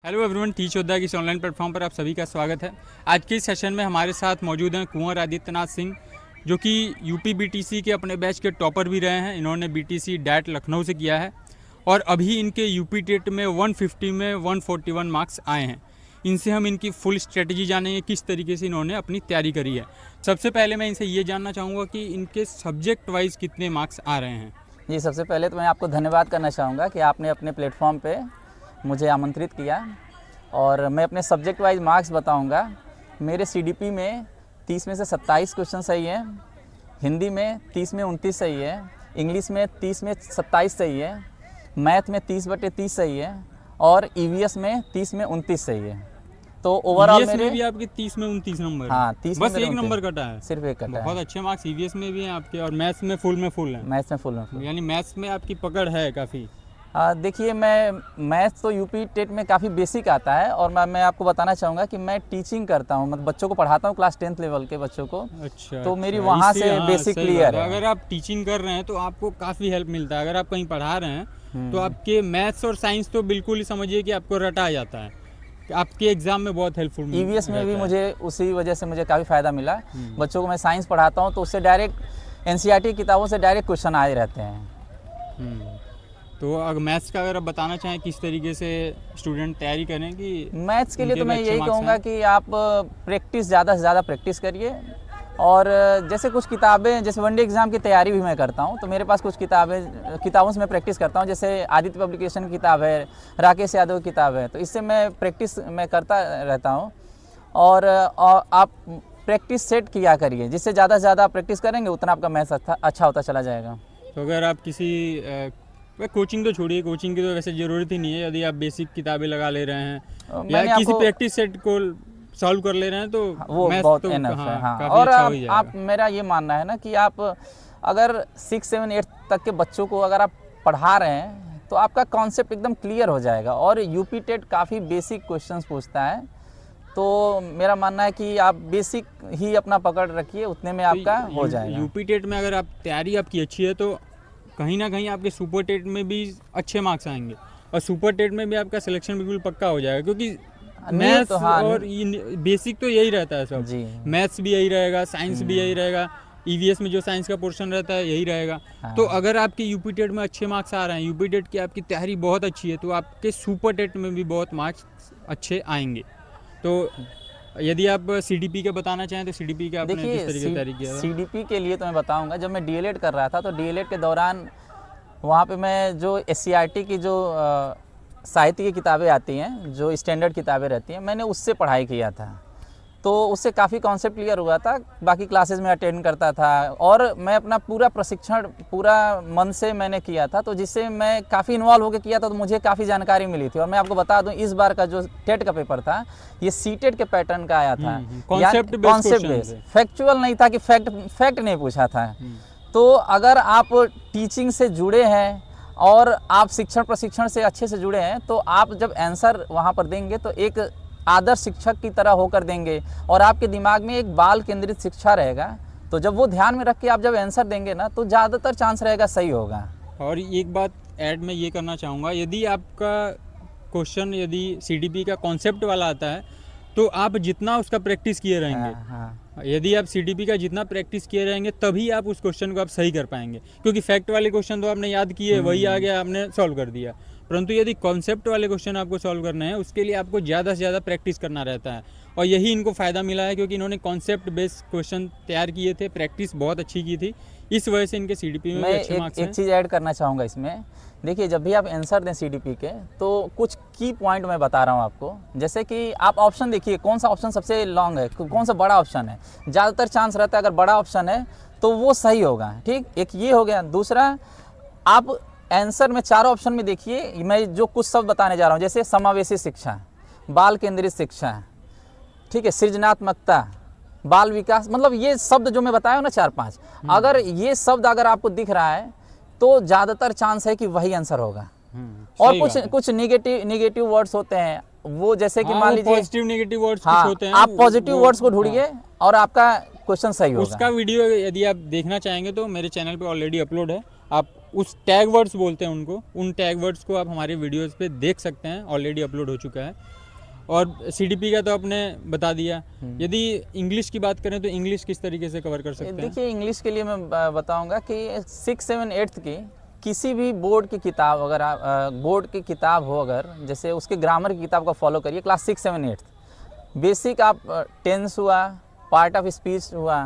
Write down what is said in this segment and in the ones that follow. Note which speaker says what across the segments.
Speaker 1: Hello everyone, teach योद्धा की इस ऑनलाइन प्लेटफॉर्म पर आप सभी का स्वागत है। आज के इस सेशन में हमारे साथ मौजूद हैं कुंवर आदित्यनाथ सिंह, जो कि यूपी बीटीसी के अपने बैच के टॉपर भी रहे हैं। इन्होंने बीटीसी डैट लखनऊ से किया है और अभी इनके यूपी टेट में 150 में 141 मार्क्स आए हैं। इनसे हम इनकी फुल स्ट्रेटजी जानेंगे, किस तरीके से इन्होंने अपनी तैयारी करी है। सबसे पहले मैं इनसे ये जानना चाहूँगा कि इनके सब्जेक्ट वाइज कितने मार्क्स आ रहे हैं।
Speaker 2: जी, सबसे पहले तो मैं आपको धन्यवाद करना चाहूँगा कि आपने अपने प्लेटफॉर्म पे मुझे आमंत्रित किया और मैं अपने सब्जेक्ट वाइज मार्क्स बताऊँगा। मेरे सीडीपी में 30 में से 27 क्वेश्चन सही है, हिंदी में 30 में 29 सही है, इंग्लिश में 30 में 27 सही है, मैथ में 30/30 सही है और ईवीएस में 30 में 29 सही है। तो ओवरऑल
Speaker 1: EVS
Speaker 2: मेरे
Speaker 1: में भी आपके 30 में 29 नंबर
Speaker 2: हाँ,
Speaker 1: है।
Speaker 2: 30
Speaker 1: बस
Speaker 2: में
Speaker 1: एक
Speaker 2: 29
Speaker 1: नंबर कटा है,
Speaker 2: सिर्फ एक कटा
Speaker 1: बहुत
Speaker 2: है।
Speaker 1: अच्छे मार्क्स ईवीएस में भी हैं आपके और मैथ्स में फुल है।
Speaker 2: मैथ्स में फुल
Speaker 1: यानी मैथ्स में आपकी पकड़ है काफ़ी।
Speaker 2: देखिए, मैं मैथ्स तो यूपी टेट में काफ़ी बेसिक आता है और मैं आपको बताना चाहूँगा कि मैं टीचिंग करता हूँ, मतलब बच्चों को पढ़ाता हूँ, क्लास 10th लेवल के बच्चों को।
Speaker 1: अच्छा,
Speaker 2: तो मेरी
Speaker 1: अच्छा,
Speaker 2: वहाँ
Speaker 1: इससे
Speaker 2: से
Speaker 1: हाँ,
Speaker 2: बेसिक
Speaker 1: सही
Speaker 2: क्लियर
Speaker 1: बात
Speaker 2: है।
Speaker 1: अगर आप टीचिंग कर रहे हैं तो आपको काफ़ी हेल्प मिलता है। अगर आप कहीं पढ़ा रहे हैं तो आपके मैथ्स और साइंस तो बिल्कुल ही समझिए कि आपको रटा जाता है, कि आपके एग्जाम में बहुत हेल्पफुल
Speaker 2: ईवीएस में भी मुझे उसी वजह से मुझे काफ़ी फ़ायदा मिला। बच्चों को मैं साइंस पढ़ाता हूँ तो उससे डायरेक्ट एनसीईआरटी किताबों से डायरेक्ट क्वेश्चन आए रहते हैं।
Speaker 1: तो अगर मैथ्स का अगर आप बताना चाहें किस तरीके से स्टूडेंट तैयारी करें कि
Speaker 2: मैथ्स के लिए
Speaker 1: उनके
Speaker 2: तो
Speaker 1: भी
Speaker 2: मैं
Speaker 1: अच्छे
Speaker 2: यही
Speaker 1: मार्क्स
Speaker 2: कहूँगा
Speaker 1: आएं?
Speaker 2: कि आप प्रैक्टिस ज़्यादा से ज़्यादा प्रैक्टिस करिए। और जैसे कुछ किताबें, जैसे वनडे एग्ज़ाम की तैयारी भी मैं करता हूँ तो मेरे पास कुछ किताबों से मैं प्रैक्टिस करता हूँ। जैसे आदित्य पब्लिकेशन की किताब है, राकेश यादव की किताब है, तो इससे मैं प्रैक्टिस करता रहता हूँ। और आप प्रैक्टिस सेट किया करिए, जिससे ज़्यादा से ज़्यादा प्रैक्टिस करेंगे उतना आपका मैथ्स अच्छा होता चला जाएगा।
Speaker 1: तो अगर आप किसी कोचिंग तो छोड़िए, कोचिंग की तो वैसे ज़रूरत ही नहीं है। यदि आप बेसिक किताबें लगा ले रहे हैं या
Speaker 2: मैंने
Speaker 1: किसी
Speaker 2: आपको
Speaker 1: प्रैक्टिस सेट को सॉल्व कर ले रहे हैं तो
Speaker 2: वो
Speaker 1: मैथ्स
Speaker 2: बहुत
Speaker 1: तो
Speaker 2: एनफ है। हाँ,
Speaker 1: काफ़ी
Speaker 2: और
Speaker 1: अच्छा हो ही जाएगा।
Speaker 2: आप मेरा ये मानना है ना कि आप अगर 6, 7, 8 तक के बच्चों को अगर आप पढ़ा रहे हैं तो आपका कॉन्सेप्ट एकदम क्लियर हो जाएगा। और यूपी टेट काफ़ी बेसिक क्वेश्चंस पूछता है, तो मेरा मानना है कि आप बेसिक ही अपना पकड़ रखिए, उतने में आपका हो जाएगा।
Speaker 1: यूपी टेट में अगर आप तैयारी आपकी अच्छी है तो कहीं ना कहीं आपके सुपर टेट में भी अच्छे मार्क्स आएंगे और सुपर टेट में भी आपका सिलेक्शन बिल्कुल पक्का हो जाएगा, क्योंकि मैथ्स
Speaker 2: तो हाँ,
Speaker 1: और बेसिक तो यही रहता है सब
Speaker 2: जी।
Speaker 1: मैथ्स भी यही रहेगा, साइंस भी यही रहेगा, ईवीएस में जो साइंस का पोर्शन रहता है यही रहेगा। तो अगर आपके यूपी टेट में अच्छे मार्क्स आ रहे हैं, यूपी टेट की आपकी तैयारी बहुत अच्छी है, तो आपके सुपर टेट में भी बहुत मार्क्स अच्छे आएंगे। तो यदि आप सीडीपी का बताना चाहें तो सीडीपी का आपने किस तरीके से तैयारी किया था?
Speaker 2: सीडीपी के लिए तो मैं बताऊंगा, जब मैं डीएलएड कर रहा था तो डीएलएड के दौरान वहाँ पे मैं जो एससीईआरटी की जो साहित्य की किताबें आती हैं, जो स्टैंडर्ड किताबें रहती हैं, मैंने उससे पढ़ाई किया था। तो उससे काफ़ी कॉन्सेप्ट क्लियर हुआ था। बाकी क्लासेस में अटेंड करता था और मैं अपना पूरा प्रशिक्षण पूरा मन से मैंने किया था, तो जिससे मैं काफ़ी इन्वॉल्व होकर किया था, तो मुझे काफ़ी जानकारी मिली थी। और मैं आपको बता दूं, इस बार का जो टेट का पेपर था ये सीटेट के पैटर्न का आया था।
Speaker 1: कॉन्सेप्ट
Speaker 2: बेस्ड, फैक्चुअल नहीं था कि फैक्ट नहीं पूछा था। तो अगर आप टीचिंग से जुड़े हैं और आप शिक्षण प्रशिक्षण से अच्छे से जुड़े हैं, तो आप जब आंसर वहाँ पर देंगे तो एक आदर्श शिक्षक की तरह होकर देंगे और आपके दिमाग में एक बाल केंद्रित शिक्षा रहेगा। तो जब वो ध्यान में रख के आप जब आंसर देंगे ना, तो ज़्यादातर चांस रहेगा सही होगा।
Speaker 1: और एक बात ऐड में ये करना चाहूँगा, यदि आपका क्वेश्चन यदि सीडीपी का कॉन्सेप्ट वाला आता है तो आप जितना उसका प्रैक्टिस किए रहेंगे, यदि आप सीडीपी का जितना प्रैक्टिस किए रहेंगे तभी आप उस क्वेश्चन को आप सही कर पाएंगे। क्योंकि फैक्ट वाले क्वेश्चन तो आपने याद किए, वही आ गया, आपने सॉल्व कर दिया। परंतु यदि कॉन्सेप्ट वाले क्वेश्चन आपको सॉल्व करना है, उसके लिए आपको ज़्यादा से ज़्यादा प्रैक्टिस करना रहता है। और यही इनको फ़ायदा मिला है, क्योंकि इन्होंने कॉन्सेप्ट बेस्ड क्वेश्चन तैयार किए थे, प्रैक्टिस बहुत अच्छी की थी, इस वजह से इनके सीडीपी में भी अच्छे मार्क्स हैं।
Speaker 2: एक चीज़ ऐड करना चाहूँगा इसमें। देखिए, जब भी आप आंसर दें सीडीपी के, तो कुछ की पॉइंट मैं बता रहा हूँ आपको। जैसे कि आप ऑप्शन देखिए, कौन सा ऑप्शन सबसे लॉन्ग है, कौन सा बड़ा ऑप्शन है। ज़्यादातर चांस रहता है अगर बड़ा ऑप्शन है तो वो सही होगा। ठीक, एक ये हो गया। दूसरा, आप आंसर में चारों ऑप्शन में देखिए, मैं जो कुछ शब्द बताने जा रहा हूँ, जैसे समावेशी शिक्षा, बाल केंद्रित शिक्षा, ठीक है, सृजनात्मकता, बाल विकास, मतलब ये शब्द जो मैं बताया हूँ ना 4-5, अगर ये शब्द अगर आपको दिख रहा है तो ज़्यादातर चांस है कि वही आंसर होगा। और कुछ निगेटिव वर्ड्स होते हैं, वो जैसे कि मान लीजिए
Speaker 1: पॉजिटिव नेगेटिव वर्ड्स कुछ होते हैं,
Speaker 2: आप पॉजिटिव वर्ड्स को ढूंढिए और आपका क्वेश्चन सही होगा।
Speaker 1: उसका वीडियो यदि आप देखना चाहेंगे तो मेरे चैनल पे ऑलरेडी अपलोड है, आप उस टैग वर्ड्स बोलते हैं उनको, उन टैग वर्ड्स को आप हमारे वीडियोस पे देख सकते हैं, ऑलरेडी अपलोड हो चुका है। और सीडीपी का तो आपने बता दिया। यदि इंग्लिश की बात करें तो इंग्लिश किस तरीके से कवर कर सकते हैं?
Speaker 2: देखिए इंग्लिश के लिए मैं बताऊंगा कि 6, 7, 8 की किसी भी बोर्ड की किताब, अगर आप बोर्ड की किताब हो, अगर जैसे उसके ग्रामर की किताब का फॉलो करिए, क्लास 6, 7, 8 बेसिक आप टेंस हुआ, पार्ट ऑफ स्पीच हुआ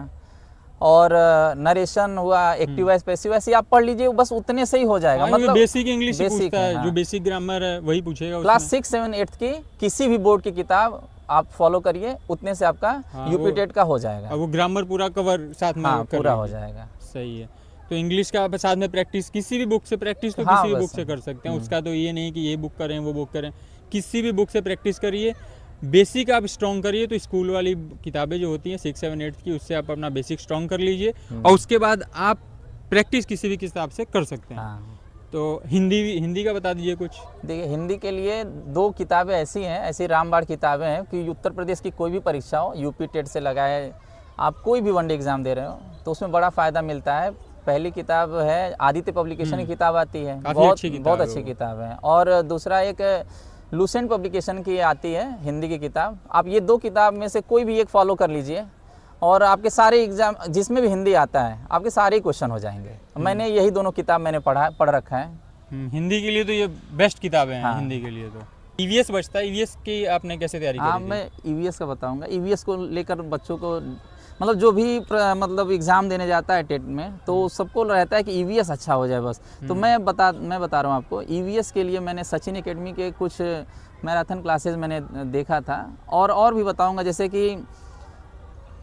Speaker 2: और नरेशन हुआ, एक्टिव वॉइस, पैसिव वॉइस, आप पढ़ लीजिए, बस उतने से ही हो जाएगा।
Speaker 1: मतलब बेसिक इंग्लिश पूछता है,
Speaker 2: हाँ।
Speaker 1: जो बेसिक ग्रामर है वही पूछेगा।
Speaker 2: क्लास 6, 7, 8 की किसी भी बोर्ड की किताब आप फॉलो करिए, उतने से आपका यूपी टेट का हो जाएगा।
Speaker 1: वो ग्रामर पूरा कवर साथ में
Speaker 2: पूरा हो जाएगा।
Speaker 1: सही है। तो इंग्लिश का आप साथ में प्रैक्टिस, किसी भी बुक से प्रैक्टिस तो किसी भी बुक से कर सकते हैं। उसका तो ये नहीं कि ये बुक करें वो बुक करें, किसी भी बुक से प्रैक्टिस करिए, बेसिक आप स्ट्रॉन्ग करिए। तो स्कूल वाली किताबें जो होती हैं 6, 7, 8 की, उससे आप अपना बेसिक स्ट्रॉन्ग कर लीजिए और उसके बाद आप प्रैक्टिस किसी भी किताब से कर सकते हैं। तो हिंदी का बता दीजिए कुछ।
Speaker 2: देखिए हिंदी के लिए 2 किताबें ऐसी हैं, ऐसी रामबाण किताबें हैं कि उत्तर प्रदेश की कोई भी परीक्षा हो, यूपी टेट से लगाए, आप कोई भी वनडे एग्जाम दे रहे हो तो उसमें बड़ा फ़ायदा मिलता है। पहली किताब है आदित्य पब्लिकेशन की किताब आती है, बहुत अच्छी किताब है। और दूसरा एक लूसेंट पब्लिकेशन की आती है हिंदी की किताब। आप ये 2 किताब में से कोई भी एक फॉलो कर लीजिए और आपके सारे एग्जाम जिसमें भी हिंदी आता है आपके सारे क्वेश्चन हो जाएंगे। मैंने यही दोनों किताब मैंने पढ़ रखा है।
Speaker 1: हिंदी के लिए तो ये बेस्ट किताबें हैं। हिंदी के लिए तो ईवीएस बचता है, ईवीएस की आपने कैसे तैयारी की?
Speaker 2: हाँ, मैं ईवीएस का बताऊंगा। ईवीएस को लेकर बच्चों को, मतलब जो भी मतलब एग्ज़ाम देने जाता है टेट में, तो सबको रहता है कि ईवीएस अच्छा हो जाए बस। तो मैं बता रहा हूँ आपको, ईवीएस के लिए मैंने सचिन एकेडमी के कुछ मैराथन क्लासेस मैंने देखा था और भी बताऊंगा। जैसे कि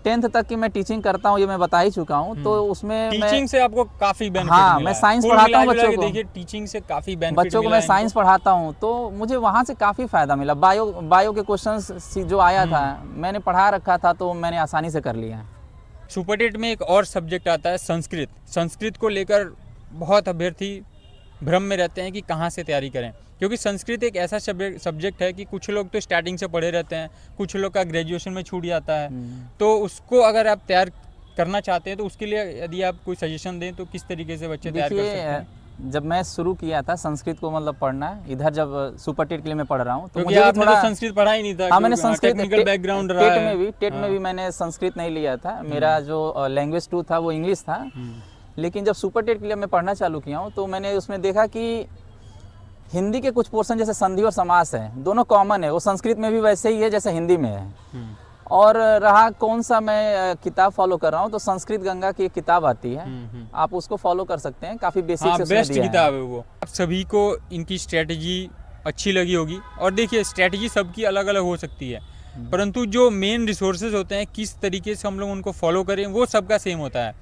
Speaker 2: 10th तक की मैं टीचिंग करता हूँ, ये मैं बता ही चुका हूँ। तो उसमें
Speaker 1: टीचिंग से आपको काफ़ी बेनिफिट
Speaker 2: मिला है।
Speaker 1: मैं
Speaker 2: साइंस पढ़ाता हूँ बच्चों को।
Speaker 1: देखिए टीचिंग से काफ़ी बेनिफिट
Speaker 2: बच्चों को मैं साइंस पढ़ाता हूँ, तो मुझे वहाँ से काफ़ी फ़ायदा मिला। बायो के क्वेश्चंस जो आया था मैंने पढ़ा रखा था, तो मैंने आसानी से कर लिया।
Speaker 1: सुपर टेट में एक और सब्जेक्ट आता है संस्कृत। संस्कृत को लेकर बहुत अभ्यर्थी भ्रम में रहते हैं कि कहाँ से तैयारी करें, क्योंकि संस्कृत एक ऐसा सब्जेक्ट है कि कुछ लोग तो स्टार्टिंग से पढ़े रहते हैं, कुछ लोग का ग्रेजुएशन में छूट जाता है। तो उसको अगर आप तैयार करना चाहते हैं तो उसके लिए यदि आप कोई सजेशन दें तो किस तरीके से बच्चे तैयार कर सकते हैं?
Speaker 2: जब मैं शुरू किया था संस्कृत को मतलब पढ़ना, इधर जब सुपर टेट के लिए मैं पढ़ रहा हूँ,
Speaker 1: तो मुझे आपने थोड़ा संस्कृत पढ़ा ही नहीं था।
Speaker 2: हाँ, मैंने संस्कृत
Speaker 1: टेक्निकल बैकग्राउंड रहा है।
Speaker 2: टेट में भी मैंने संस्कृत नहीं लिया था। मेरा जो लैंग्वेज 2 था वो इंग्लिश था। लेकिन जब सुपर टेट के लिए मैं पढ़ना चालू किया हूँ तो मैंने उसमें देखा कि हिंदी के कुछ पोर्शन जैसे संधि और समास है, दोनों कॉमन है। वो संस्कृत में भी वैसे ही है जैसे हिंदी में है। और रहा कौन सा मैं किताब फॉलो कर रहा हूँ, तो संस्कृत गंगा की एक किताब आती है, आप उसको फॉलो कर सकते हैं। काफ़ी बेसिक से
Speaker 1: बेस्ट किताब है वो। आप सभी को इनकी स्ट्रेटजी अच्छी लगी होगी। और देखिए स्ट्रेटजी सबकी अलग अलग हो सकती है, परंतु जो मेन रिसोर्सेज होते हैं किस तरीके से हम लोग उनको फॉलो करें वो सबका सेम होता है।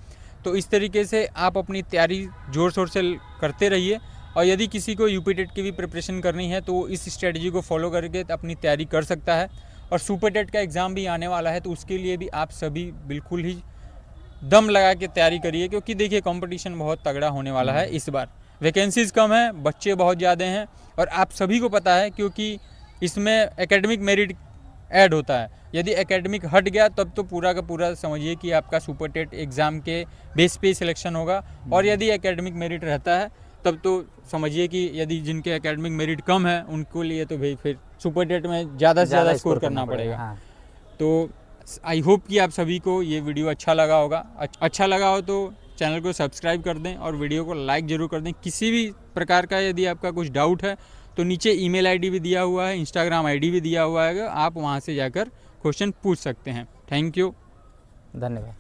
Speaker 1: तो इस तरीके से आप अपनी तैयारी ज़ोर शोर से करते रहिए। और यदि किसी को यूपी टेट की भी प्रिपरेशन करनी है तो इस स्ट्रेटजी को फॉलो करके अपनी तैयारी कर सकता है। और सुपर टेट का एग्ज़ाम भी आने वाला है, तो उसके लिए भी आप सभी बिल्कुल ही दम लगा के तैयारी करिए, क्योंकि देखिए कंपटीशन बहुत तगड़ा होने वाला है इस बार। वैकेंसीज़ कम है, बच्चे बहुत ज़्यादा हैं और आप सभी को पता है क्योंकि इसमें एकेडमिक मेरिट ऐड होता है। यदि एकेडमिक हट गया तब तो पूरा का पूरा समझिए कि आपका सुपर टेट एग्ज़ाम के बेस पे सिलेक्शन होगा। और यदि एकेडमिक मेरिट रहता है तब तो समझिए कि यदि जिनके एकेडमिक मेरिट कम है उनको लिए तो भाई फिर सुपर टेट में ज़्यादा से ज़्यादा स्कोर करना पड़ेगा। हाँ। तो आई होप कि आप सभी को ये वीडियो अच्छा लगा होगा। अच्छा लगा हो तो चैनल को सब्सक्राइब कर दें और वीडियो को लाइक ज़रूर कर दें। किसी भी प्रकार का यदि आपका कुछ डाउट है तो नीचे ईमेल आईडी भी दिया हुआ है, इंस्टाग्राम आईडी भी दिया हुआ है, आप वहाँ से जाकर क्वेश्चन पूछ सकते हैं। थैंक यू,
Speaker 2: धन्यवाद।